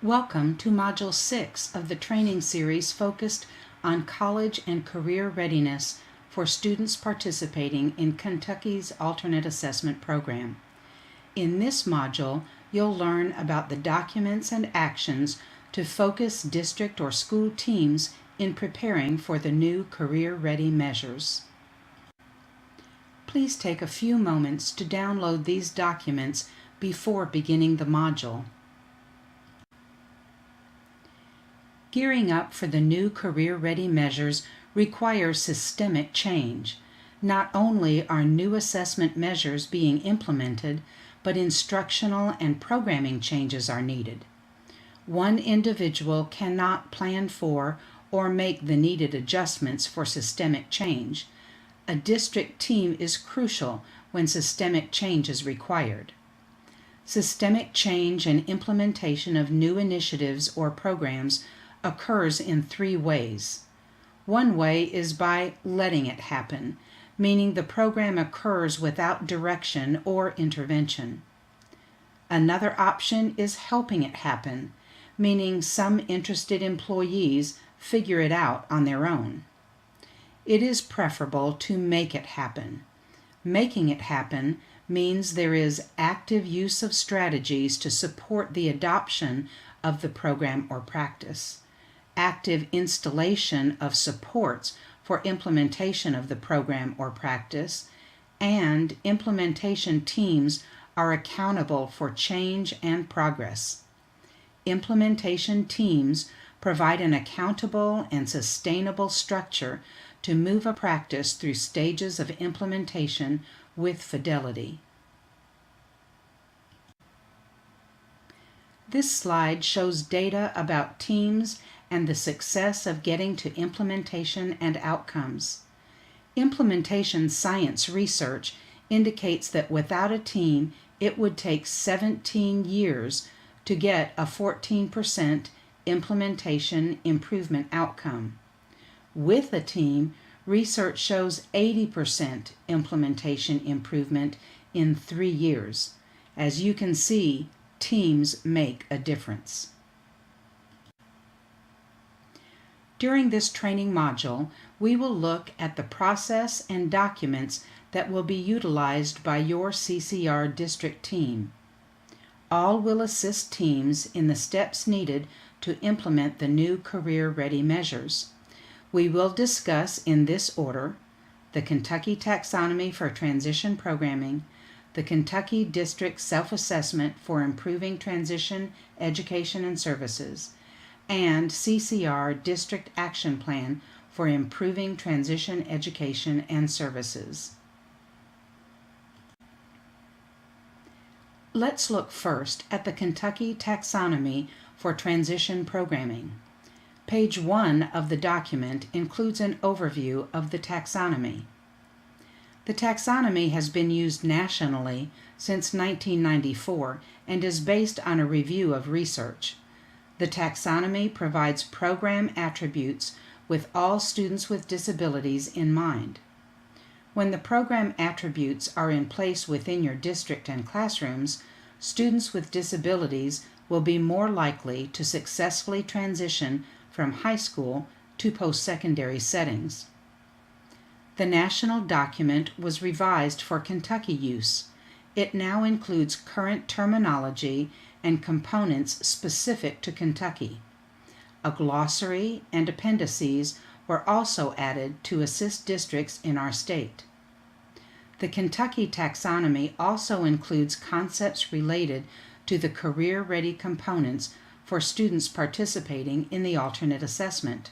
Welcome to Module 6 of the training series focused on college and career readiness for students participating in Kentucky's Alternate Assessment Program. In this module, you'll learn about the documents and actions to focus district or school teams in preparing for the new Career Ready measures. Please take a few moments to download these documents before beginning the module. Gearing up for the new Career Ready measures requires systemic change. Not only are new assessment measures being implemented, but instructional and programming changes are needed. One individual cannot plan for or make the needed adjustments for systemic change. A district team is crucial when systemic change is required. Systemic change and implementation of new initiatives or programs occurs in three ways. One way is by letting it happen, meaning the program occurs without direction or intervention. Another option is helping it happen, meaning some interested employees figure it out on their own. It is preferable to make it happen. Making it happen means there is active use of strategies to support the adoption of the program or practice, active installation of supports for implementation of the program or practice, and implementation teams are accountable for change and progress. Implementation teams provide an accountable and sustainable structure to move a practice through stages of implementation with fidelity. This slide shows data about teams and the success of getting to implementation and outcomes. Implementation science research indicates that without a team, it would take 17 years to get a 14% implementation improvement outcome. With a team, research shows 80% implementation improvement in 3 years. As you can see, teams make a difference. During this training module, we will look at the process and documents that will be utilized by your CCR district team. All will assist teams in the steps needed to implement the new Career Ready measures. We will discuss in this order: the Kentucky Taxonomy for Transition Programming, the Kentucky District Self-Assessment for Improving Transition Education and Services, and CCR District Action Plan for Improving Transition Education and Services. Let's look first at the Kentucky Taxonomy for Transition Programming. Page 1 of the document includes an overview of the taxonomy. The taxonomy has been used nationally since 1994 and is based on a review of research. The taxonomy provides program attributes with all students with disabilities in mind. When the program attributes are in place within your district and classrooms, students with disabilities will be more likely to successfully transition from high school to post-secondary settings. The national document was revised for Kentucky use. It now includes current terminology and components specific to Kentucky. A glossary and appendices were also added to assist districts in our state. The Kentucky taxonomy also includes concepts related to the Career Ready components for students participating in the alternate assessment.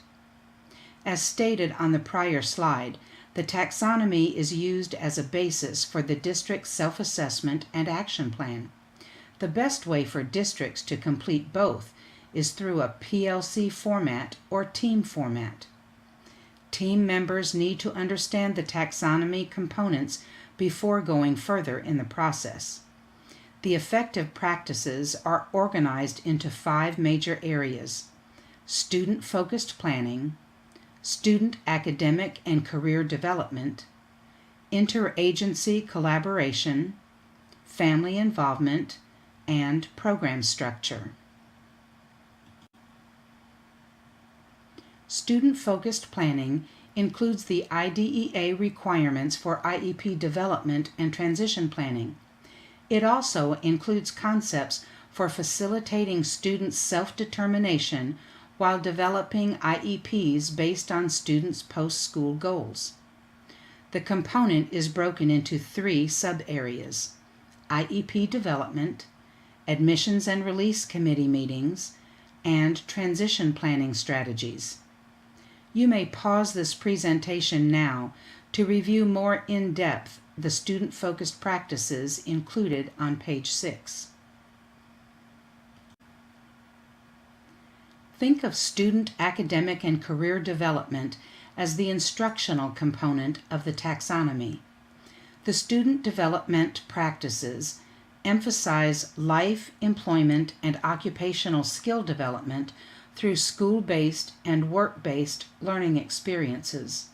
As stated on the prior slide, the taxonomy is used as a basis for the district's self-assessment and action plan. The best way for districts to complete both is through a PLC format or team format. Team members need to understand the taxonomy components before going further in the process. The effective practices are organized into 5 major areas: student-focused planning, student academic and career development, interagency collaboration, family involvement, and program structure. Student-focused planning includes the IDEA requirements for IEP development and transition planning. It also includes concepts for facilitating students' self-determination while developing IEPs based on students' post-school goals. The component is broken into 3 sub-areas: IEP development, admissions and release committee meetings, and transition planning strategies. You may pause this presentation now to review more in depth the student-focused practices included on page 6. Think of student academic and career development as the instructional component of the taxonomy. The student development practices emphasize life, employment, and occupational skill development through school-based and work-based learning experiences.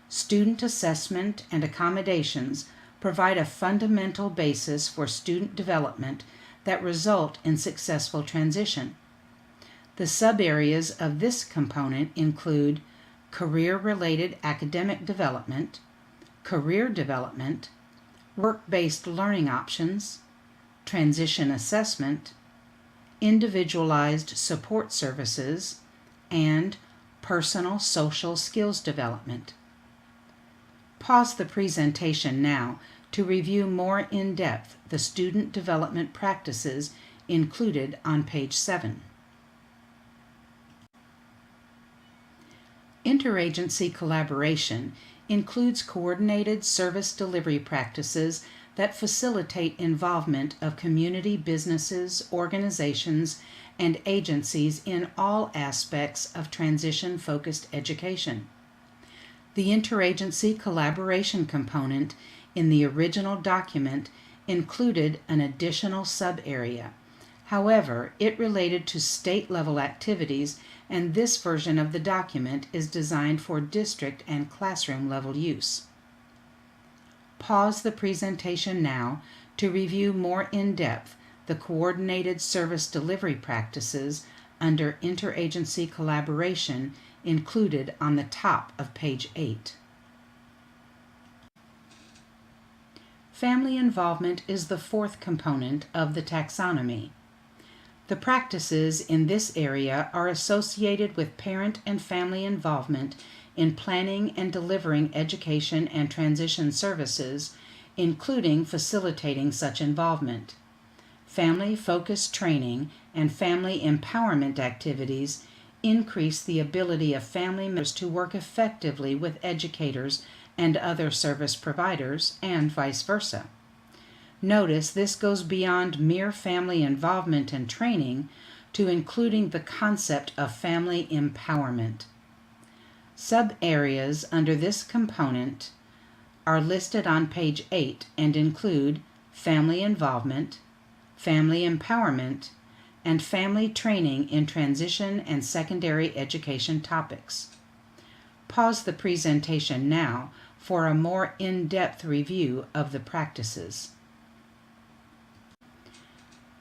Student assessment and accommodations provide a fundamental basis for student development that result in successful transition. The sub-areas of this component include career-related academic development, career development, work-based learning options, transition assessment, individualized support services, and personal social skills development. Pause the presentation now to review more in depth the student development practices included on page 7. Interagency collaboration includes coordinated service delivery practices that facilitate involvement of community businesses, organizations, and agencies in all aspects of transition-focused education. The interagency collaboration component in the original document included an additional sub-area. However, it related to state-level activities, and this version of the document is designed for district and classroom-level use. Pause the presentation now to review more in depth the coordinated service delivery practices under interagency collaboration included on the top of page 8. Family involvement is the 4th component of the taxonomy. The practices in this area are associated with parent and family involvement in planning and delivering education and transition services, including facilitating such involvement. Family-focused training and family empowerment activities increase the ability of family members to work effectively with educators and other service providers, and vice versa. Notice this goes beyond mere family involvement and training to including the concept of family empowerment. Sub-areas under this component are listed on page 8 and include family involvement, family empowerment, and family training in transition and secondary education topics. Pause the presentation now for a more in-depth review of the practices.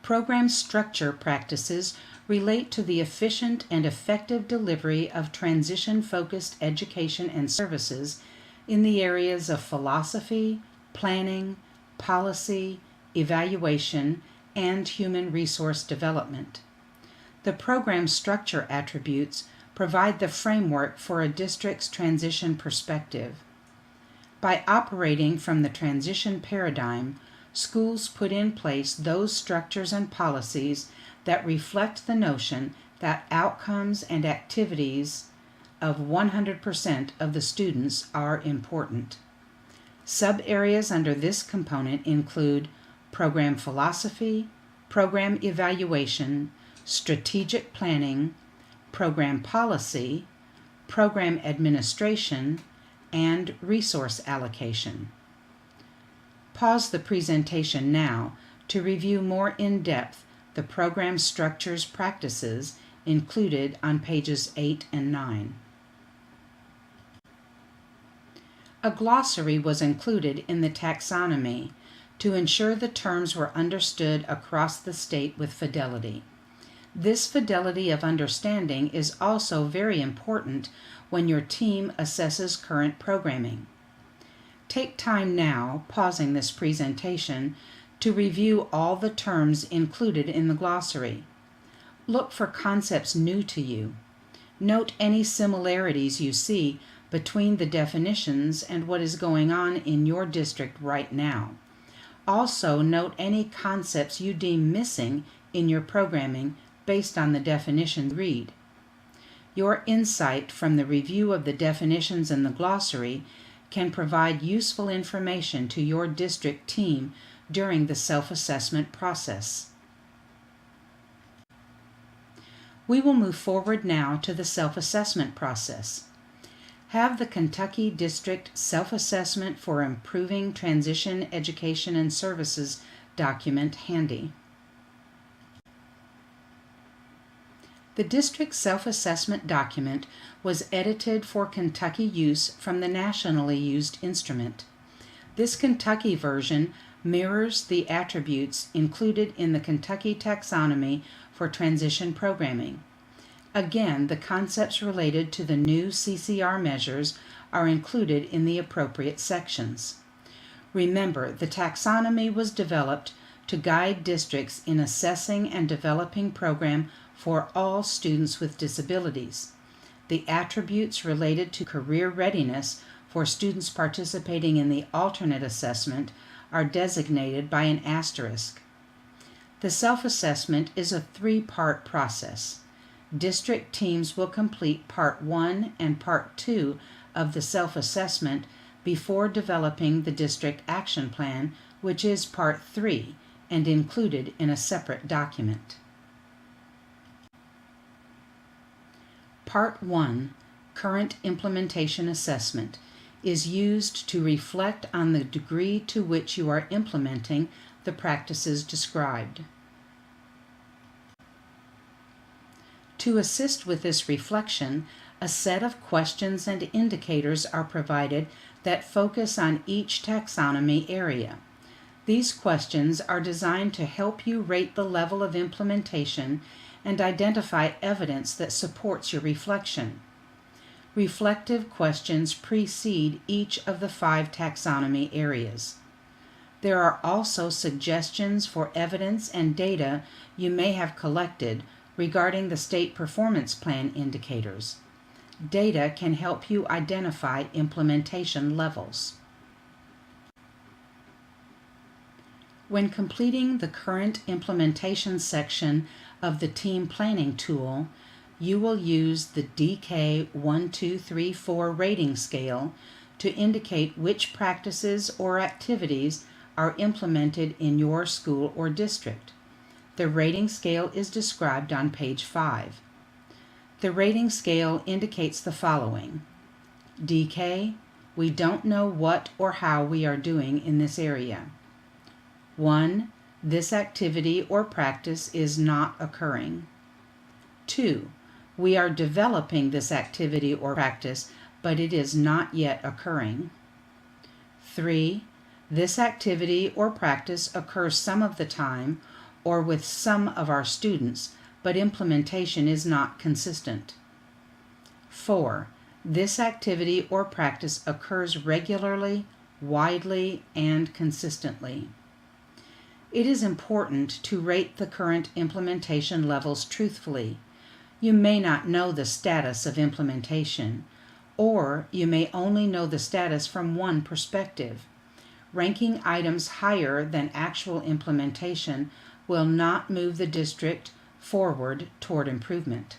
Program structure practices relate to the efficient and effective delivery of transition-focused education and services in the areas of philosophy, planning, policy, evaluation, and human resource development. The program structure attributes provide the framework for a district's transition perspective. By operating from the transition paradigm, schools put in place those structures and policies that reflect the notion that outcomes and activities of 100% of the students are important. Sub-areas under this component include program philosophy, program evaluation, strategic planning, program policy, program administration, and resource allocation. Pause the presentation now to review more in depth the program structures practices included on pages 8 and 9. A glossary was included in the taxonomy to ensure the terms were understood across the state with fidelity. This fidelity of understanding is also very important when your team assesses current programming. Take time now, pausing this presentation, to review all the terms included in the glossary. Look for concepts new to you. Note any similarities you see between the definitions and what is going on in your district right now. Also, note any concepts you deem missing in your programming based on the definition read. Your insight from the review of the definitions in the glossary can provide useful information to your district team during the self-assessment process. We will move forward now to the self-assessment process. Have the Kentucky District Self-Assessment for Improving Transition Education and Services document handy. The district self-assessment document was edited for Kentucky use from the nationally used instrument. This Kentucky version mirrors the attributes included in the Kentucky taxonomy for transition programming. Again, the concepts related to the new CCR measures are included in the appropriate sections. Remember, the taxonomy was developed to guide districts in assessing and developing program for all students with disabilities. The attributes related to career readiness for students participating in the alternate assessment are designated by an asterisk. The self-assessment is a three-part process. District teams will complete Part 1 and Part 2 of the self-assessment before developing the district action plan, which is Part 3 and included in a separate document. Part 1, Current Implementation Assessment, is used to reflect on the degree to which you are implementing the practices described. To assist with this reflection, a set of questions and indicators are provided that focus on each taxonomy area. These questions are designed to help you rate the level of implementation and identify evidence that supports your reflection. Reflective questions precede each of the 5 taxonomy areas. There are also suggestions for evidence and data you may have collected regarding the state performance plan indicators. Data can help you identify implementation levels. When completing the current implementation section of the team planning tool, you will use the DK 1, 2, 3, 4 rating scale to indicate which practices or activities are implemented in your school or district. The rating scale is described on page 5. The rating scale indicates the following. DK, we don't know what or how we are doing in this area. 1. This activity or practice is not occurring. 2. We are developing this activity or practice, but it is not yet occurring. 3. This activity or practice occurs some of the time or with some of our students, but implementation is not consistent. 4. This activity or practice occurs regularly, widely, and consistently. It is important to rate the current implementation levels truthfully. You may not know the status of implementation, or you may only know the status from one perspective. Ranking items higher than actual implementation will not move the district forward toward improvement.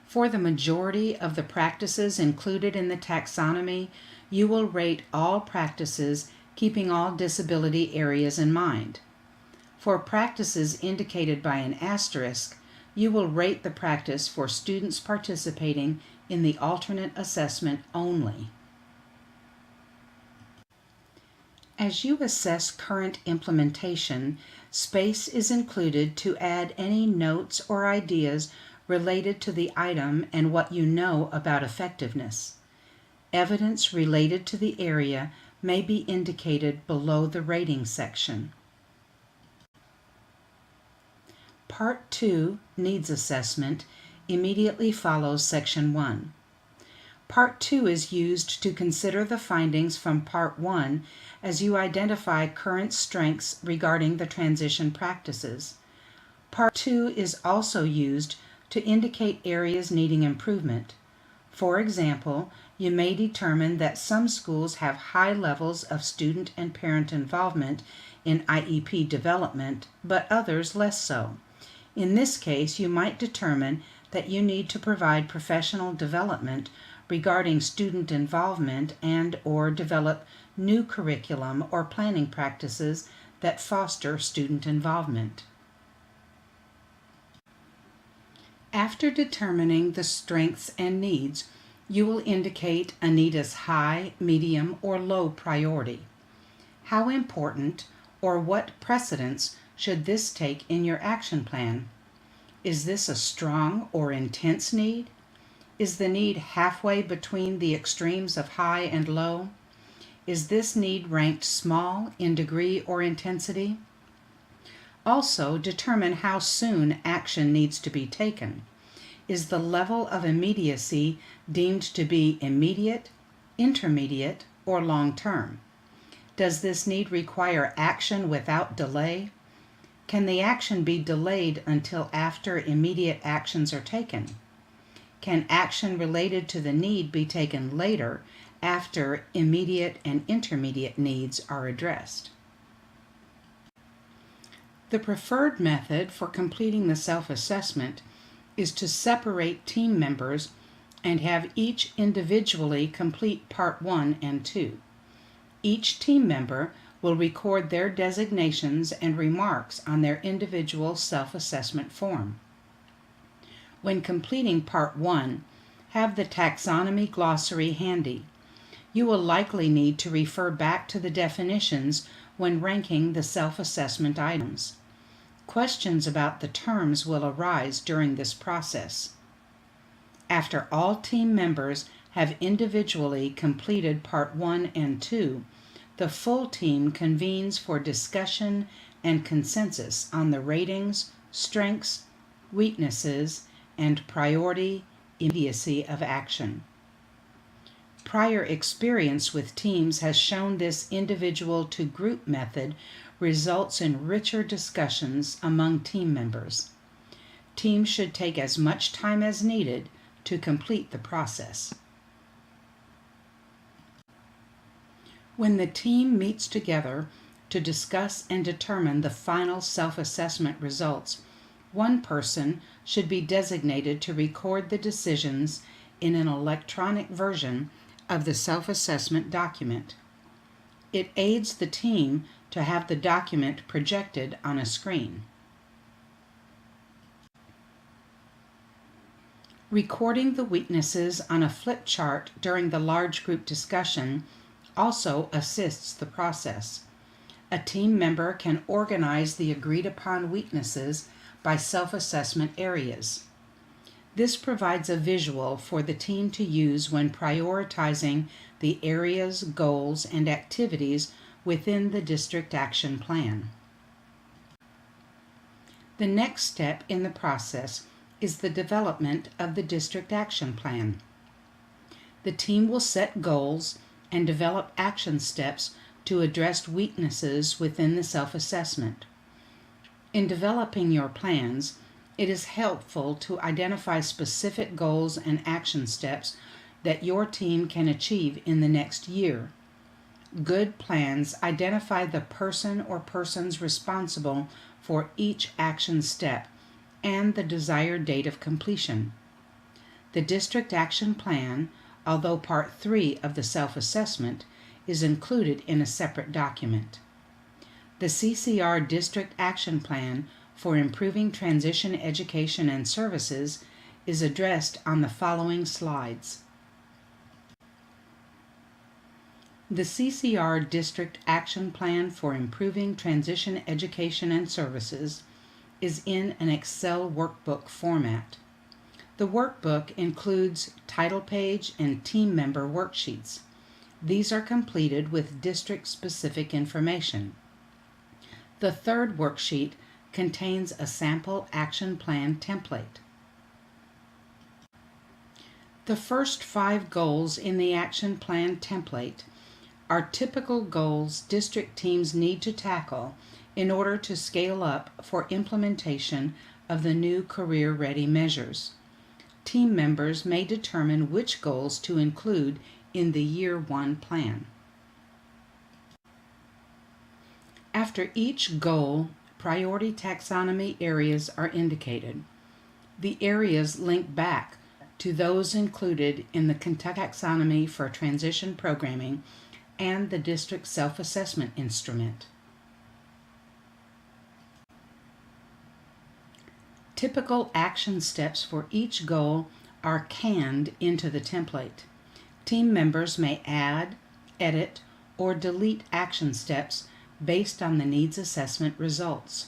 For the majority of the practices included in the taxonomy, you will rate all practices keeping all disability areas in mind. For practices indicated by an asterisk, you will rate the practice for students participating in the alternate assessment only. As you assess current implementation, space is included to add any notes or ideas related to the item and what you know about effectiveness. Evidence related to the area may be indicated below the rating section. Part 2, Needs Assessment, immediately follows Section 1. Part 2 is used to consider the findings from Part 1 as you identify current strengths regarding the transition practices. Part 2 is also used to indicate areas needing improvement. For example, you may determine that some schools have high levels of student and parent involvement in IEP development, but others less so. In this case, you might determine that you need to provide professional development regarding student involvement and/or develop new curriculum or planning practices that foster student involvement. After determining the strengths and needs, you will indicate a need as high, medium, or low priority. How important or what precedence should this take in your action plan? Is this a strong or intense need? Is the need halfway between the extremes of high and low? Is this need ranked small in degree or intensity? Also, determine how soon action needs to be taken. Is the level of immediacy deemed to be immediate, intermediate, or long-term? Does this need require action without delay? Can the action be delayed until after immediate actions are taken? Can action related to the need be taken later after immediate and intermediate needs are addressed? The preferred method for completing the self-assessment is to separate team members and have each individually complete Part 1 and 2. Each team member will record their designations and remarks on their individual self-assessment form. When completing Part 1, have the taxonomy glossary handy. You will likely need to refer back to the definitions when ranking the self-assessment items. Questions about the terms will arise during this process. After all team members have individually completed Part 1 and 2, the full team convenes for discussion and consensus on the ratings, strengths, weaknesses, and priority immediacy of action. Prior experience with teams has shown this individual to group method results in richer discussions among team members. Teams should take as much time as needed to complete the process. When the team meets together to discuss and determine the final self-assessment results, one person should be designated to record the decisions in an electronic version of the self-assessment document. It aids the team to have the document projected on a screen. Recording the weaknesses on a flip chart during the large group discussion also assists the process. A team member can organize the agreed-upon weaknesses by self-assessment areas. This provides a visual for the team to use when prioritizing the areas, goals, and activities within the district action plan. The next step in the process is the development of the district action plan. The team will set goals and develop action steps to address weaknesses within the self-assessment. In developing your plans, it is helpful to identify specific goals and action steps that your team can achieve in the next year. Good plans identify the person or persons responsible for each action step and the desired date of completion. The district action plan, although Part 3 of the self-assessment, is included in a separate document. The CCR District Action Plan for Improving Transition Education and Services is addressed on the following slides. The CCR District Action Plan for Improving Transition Education and Services is in an Excel workbook format. The workbook includes title page and team member worksheets. These are completed with district-specific information. The third worksheet contains a sample action plan template. The first 5 goals in the action plan template are typical goals district teams need to tackle in order to scale up for implementation of the new career-ready measures. Team members may determine which goals to include in the Year 1 plan. After each goal, priority taxonomy areas are indicated. The areas link back to those included in the Kentucky Taxonomy for Transition Programming and the District Self-Assessment Instrument. Typical action steps for each goal are canned into the template. Team members may add, edit, or delete action steps based on the needs assessment results.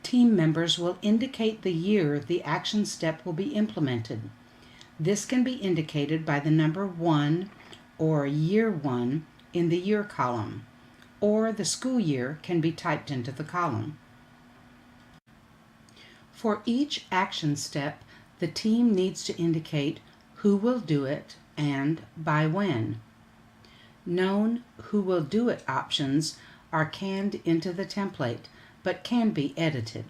Team members will indicate the year the action step will be implemented. This can be indicated by the number 1 or Year 1 in the year column, or the school year can be typed into the column. For each action step, the team needs to indicate who will do it and by when. Known who will do it options are canned into the template, but can be edited.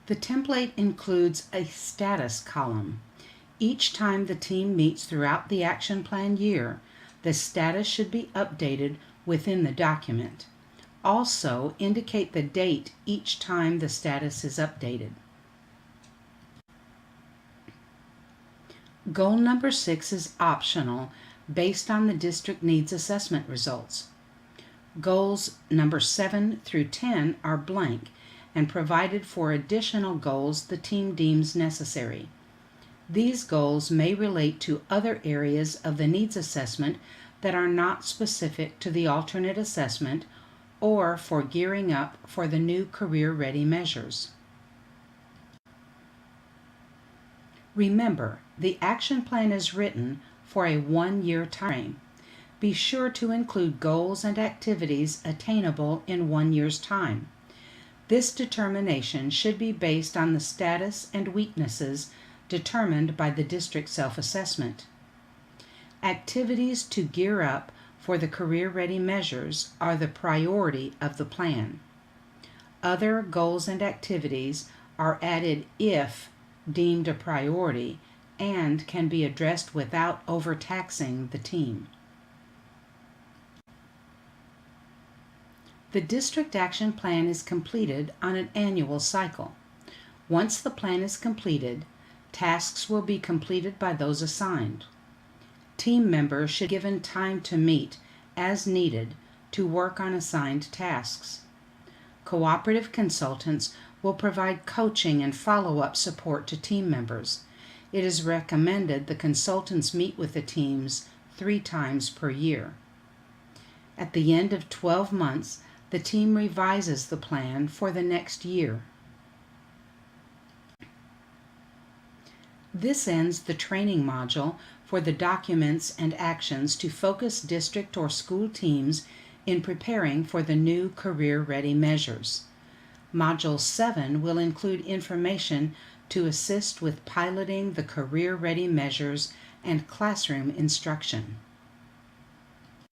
The template includes a status column. Each time the team meets throughout the action plan year, the status should be updated within the document. Also, indicate the date each time the status is updated. Goal number 6 is optional based on the district needs assessment results. Goals number 7 through 10 are blank and provided for additional goals the team deems necessary. These goals may relate to other areas of the needs assessment that are not specific to the alternate assessment or for gearing up for the new career-ready measures. Remember, the action plan is written for a 1-year time. Be sure to include goals and activities attainable in 1 year's time. This determination should be based on the status and weaknesses determined by the district self-assessment. Activities to gear up for the career-ready measures are the priority of the plan. Other goals and activities are added if deemed a priority and can be addressed without overtaxing the team. The district action plan is completed on an annual cycle. Once the plan is completed, tasks will be completed by those assigned. Team members should be given time to meet as needed to work on assigned tasks. Cooperative consultants will provide coaching and follow-up support to team members. It is recommended the consultants meet with the teams 3 times per year. At the end of 12 months, the team revises the plan for the next year. This ends the training module for the documents and actions to focus district or school teams in preparing for the new career-ready measures. Module 7 will include information to assist with piloting the career-ready measures and classroom instruction.